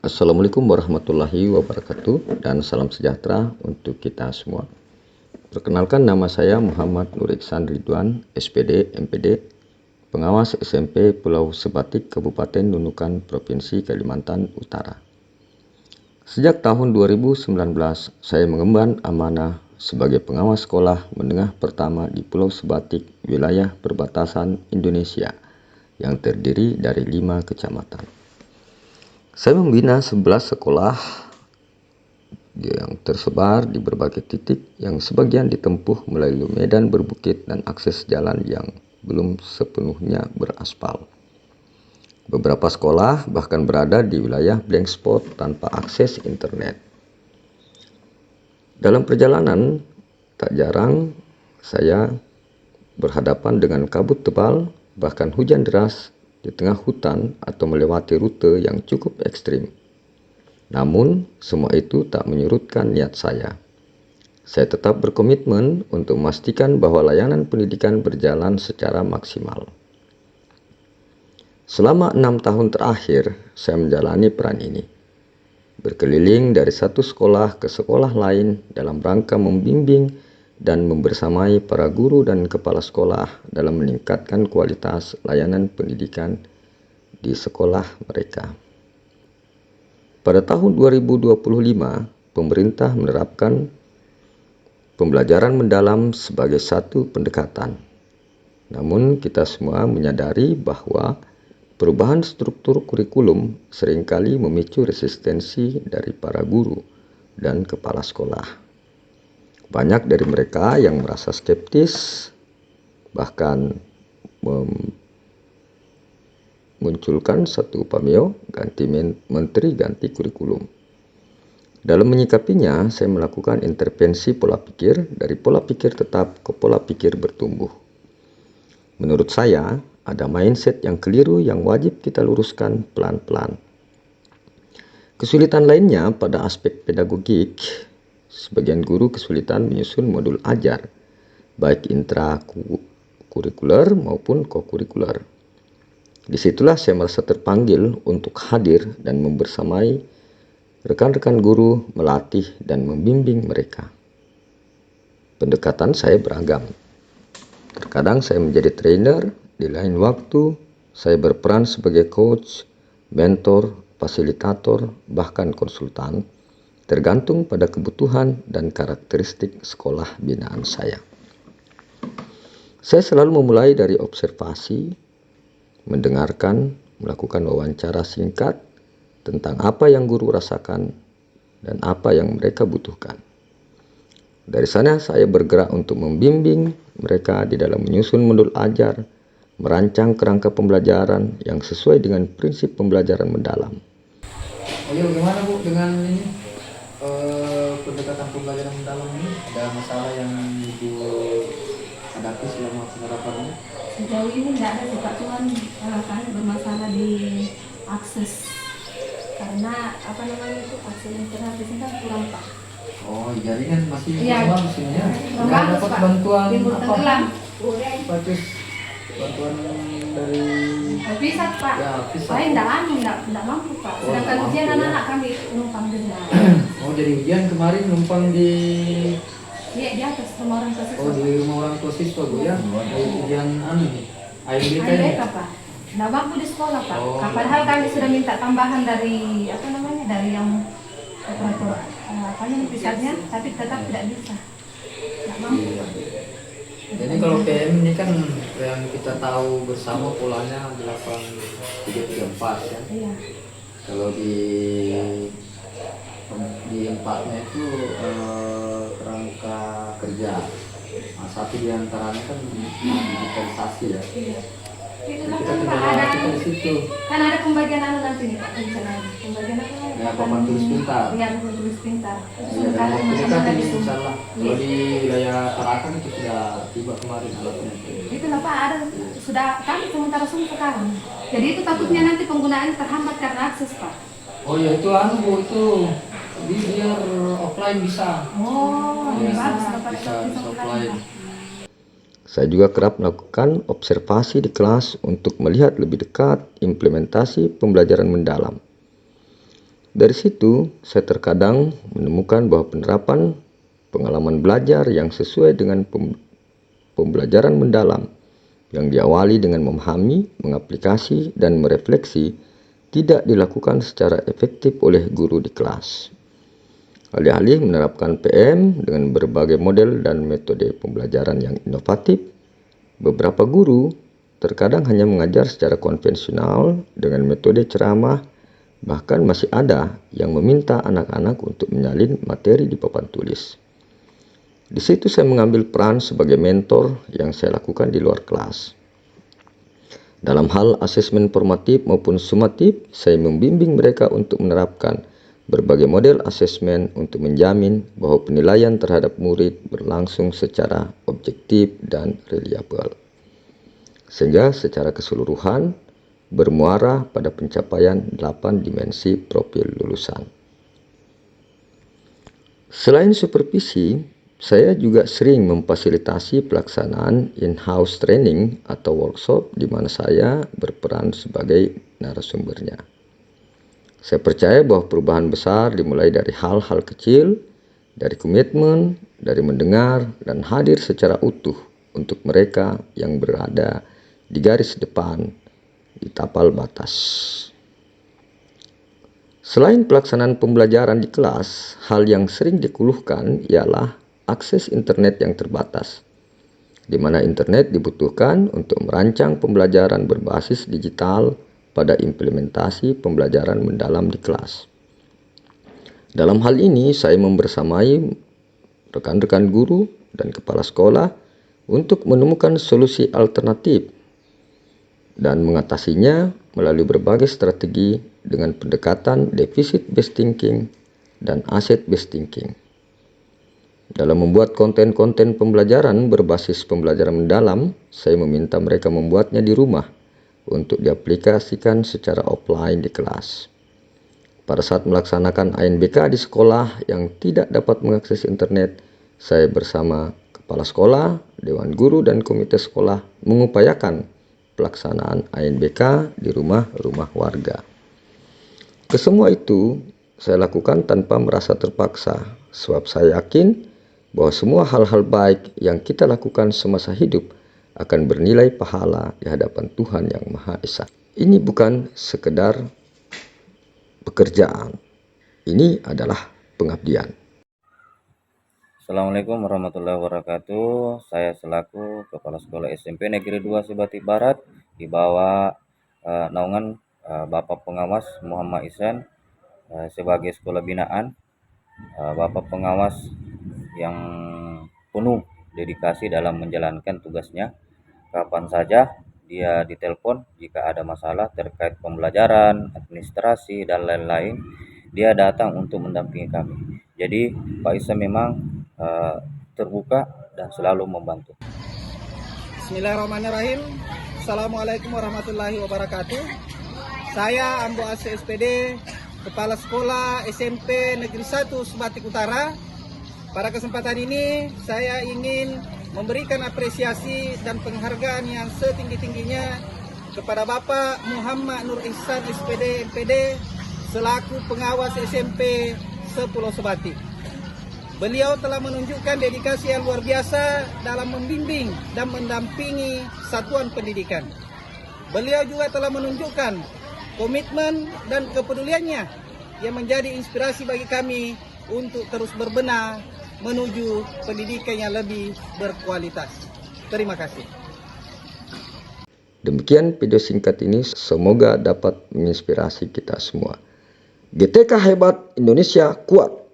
Assalamualaikum warahmatullahi wabarakatuh dan salam sejahtera untuk kita semua. Perkenalkan, nama saya Muhammad Nur Iksan Ridwan, SPD, MPD, Pengawas SMP Pulau Sebatik, Kabupaten Nunukan, Provinsi Kalimantan Utara. Sejak tahun 2019, saya mengemban amanah sebagai pengawas sekolah menengah pertama di Pulau Sebatik, wilayah perbatasan Indonesia, yang terdiri dari 5 kecamatan. Saya membina 11 sekolah yang tersebar di berbagai titik, yang sebagian ditempuh melalui medan berbukit dan akses jalan yang belum sepenuhnya beraspal. Beberapa sekolah bahkan berada di wilayah blank spot tanpa akses internet. Dalam perjalanan, tak jarang saya berhadapan dengan kabut tebal, bahkan hujan deras di tengah hutan atau melewati rute yang cukup ekstrim. Namun, semua itu tak menyurutkan niat saya. Saya tetap berkomitmen untuk memastikan bahwa layanan pendidikan berjalan secara maksimal. Selama 6 tahun terakhir, saya menjalani peran ini. Berkeliling dari satu sekolah ke sekolah lain dalam rangka membimbing dan membersamai para guru dan kepala sekolah dalam meningkatkan kualitas layanan pendidikan di sekolah mereka. Pada tahun 2025, pemerintah menerapkan pembelajaran mendalam sebagai satu pendekatan. Namun, kita semua menyadari bahwa perubahan struktur kurikulum seringkali memicu resistensi dari para guru dan kepala sekolah. Banyak dari mereka yang merasa skeptis, bahkan memunculkan satu pameo ganti menteri ganti kurikulum. Dalam menyikapinya, saya melakukan intervensi pola pikir dari pola pikir tetap ke pola pikir bertumbuh. Menurut saya, ada mindset yang keliru yang wajib kita luruskan pelan-pelan. Kesulitan lainnya pada aspek pedagogik. Sebagian guru kesulitan menyusun modul ajar, baik intrakurikuler maupun kokurikuler. Disitulah saya merasa terpanggil untuk hadir dan membersamai rekan-rekan guru, melatih dan membimbing mereka. Pendekatan saya beragam. Terkadang saya menjadi trainer, di lain waktu saya berperan sebagai coach, mentor, fasilitator, bahkan konsultan, tergantung pada kebutuhan dan karakteristik sekolah binaan saya. Saya selalu memulai dari observasi, mendengarkan, melakukan wawancara singkat tentang apa yang guru rasakan dan apa yang mereka butuhkan. Dari sana saya bergerak untuk membimbing mereka di dalam menyusun modul ajar, merancang kerangka pembelajaran yang sesuai dengan prinsip pembelajaran mendalam. Gimana Bu dengan ini? Pendekatan pembelajaran mendalam ini, ada masalah yang Ibu hadapi selama penerapannya? Sejauh ini tidak ada sih Pak, cuman kami bermasalah di akses, karena akses internet di sini kan kurang Pak. Oh, jaringan masih Iya. kurang di sini ya? Kurang Nggak bagus, dapat Pak. bantuan Timbul apa? tenggelam. Bagus bantuan dari Bisa Pak. Ya, bisa. Saya tidak mampu Pak. Oh, Sedangkan nggak ujian mampu, ya. anak-anak kami numpang di rumah. Oh, jadi ujian kemarin numpang di Iya, di atas rumah orang tua Oh, siswa. di rumah orang tua siswa Bu ya? Ujian AIBK AIBK ini? Pak. Tidak mampu di sekolah Pak. Oh, Padahal kami sudah minta tambahan dari dari yang operator pusatnya, tapi tetap tidak bisa. Tidak mampu. Iya. Jadi kalau PM ini kan yang kita tahu bersama polanya 8334 ya. Iya. Kalau di empatnya itu kerangka kerja. Nah, satu di antaranya kan digitalisasi ya. Iya. Jadi Itulah kita kan Pak, kendala ada kita di situ. kan ada pembagian nanti nih Pak, rencananya. Pembagian apa? Ya, papan tulis pintar. Iya, papan tulis pintar. Iya, Sementara dan waktu masih dekat ada ini di Sumber. insya Allah. Kalau di wilayah Tarakan itu sudah tiba kemarin alatnya. Itulah Pak, ada sudah kami sementara Sumber sekarang. Jadi itu takutnya nanti penggunaan terhambat karena akses Pak. Oh ya itu Bu, itu biar offline bisa. Oh, Ya, bagus Bapak. bisa offline. Saya juga kerap melakukan observasi di kelas untuk melihat lebih dekat implementasi pembelajaran mendalam. Dari situ, saya terkadang menemukan bahwa penerapan pengalaman belajar yang sesuai dengan pembelajaran mendalam yang diawali dengan memahami, mengaplikasi, dan merefleksi tidak dilakukan secara efektif oleh guru di kelas. Alih-alih menerapkan PM dengan berbagai model dan metode pembelajaran yang inovatif, beberapa guru terkadang hanya mengajar secara konvensional dengan metode ceramah. Bahkan masih ada yang meminta anak-anak untuk menyalin materi di papan tulis. Di situ saya mengambil peran sebagai mentor yang saya lakukan di luar kelas. Dalam hal asesmen formatif maupun sumatif, saya membimbing mereka untuk menerapkan berbagai model asesmen untuk menjamin bahwa penilaian terhadap murid berlangsung secara objektif dan reliable. Sehingga secara keseluruhan bermuara pada pencapaian 8 dimensi profil lulusan. Selain supervisi, saya juga sering memfasilitasi pelaksanaan in-house training atau workshop di mana saya berperan sebagai narasumbernya. Saya percaya bahwa perubahan besar dimulai dari hal-hal kecil, dari komitmen, dari mendengar dan hadir secara utuh untuk mereka yang berada di garis depan di tapal batas. Selain pelaksanaan pembelajaran di kelas, hal yang sering dikeluhkan ialah akses internet yang terbatas, di mana internet dibutuhkan untuk merancang pembelajaran berbasis digital pada implementasi pembelajaran mendalam di kelas. Dalam hal ini, saya membersamai rekan-rekan guru dan kepala sekolah untuk menemukan solusi alternatif dan mengatasinya melalui berbagai strategi dengan pendekatan deficit based thinking dan asset based thinking. Dalam membuat konten-konten pembelajaran berbasis pembelajaran mendalam, saya meminta mereka membuatnya di rumah untuk diaplikasikan secara offline di kelas. Pada saat melaksanakan ANBK di sekolah yang tidak dapat mengakses internet, saya bersama kepala sekolah, dewan guru, dan komite sekolah mengupayakan pelaksanaan ANBK di rumah-rumah warga. Kesemua itu saya lakukan tanpa merasa terpaksa, sebab saya yakin bahwa semua hal-hal baik yang kita lakukan semasa hidup akan bernilai pahala di hadapan Tuhan yang Maha Esa. Ini bukan sekedar pekerjaan, ini adalah pengabdian. Assalamualaikum warahmatullahi wabarakatuh. Saya selaku Kepala Sekolah SMP Negeri 2 Sebatik Barat di bawah naungan Bapak Pengawas Muhammad Ihsan sebagai sekolah binaan. Bapak Pengawas yang penuh dedikasi dalam menjalankan tugasnya. Kapan saja dia ditelepon jika ada masalah terkait pembelajaran, administrasi, dan lain-lain, dia datang untuk mendampingi kami. Jadi Pak Ihsan memang terbuka dan selalu membantu. Bismillahirrahmanirrahim. Assalamualaikum warahmatullahi wabarakatuh. Saya Ambo AC SPD, Kepala Sekolah SMP Negeri 1 Sebatik Utara. Pada kesempatan ini saya ingin memberikan apresiasi dan penghargaan yang setinggi-tingginya kepada Bapak Muhammad Nur Ihsan SPD MPD selaku pengawas SMP Sepulau Sebatik. Beliau telah menunjukkan dedikasi yang luar biasa dalam membimbing dan mendampingi satuan pendidikan. Beliau juga telah menunjukkan komitmen dan kepeduliannya yang menjadi inspirasi bagi kami untuk terus berbenah menuju pendidikan yang lebih berkualitas. Terima kasih. Demikian video singkat ini, semoga dapat menginspirasi kita semua. GTK hebat, Indonesia kuat.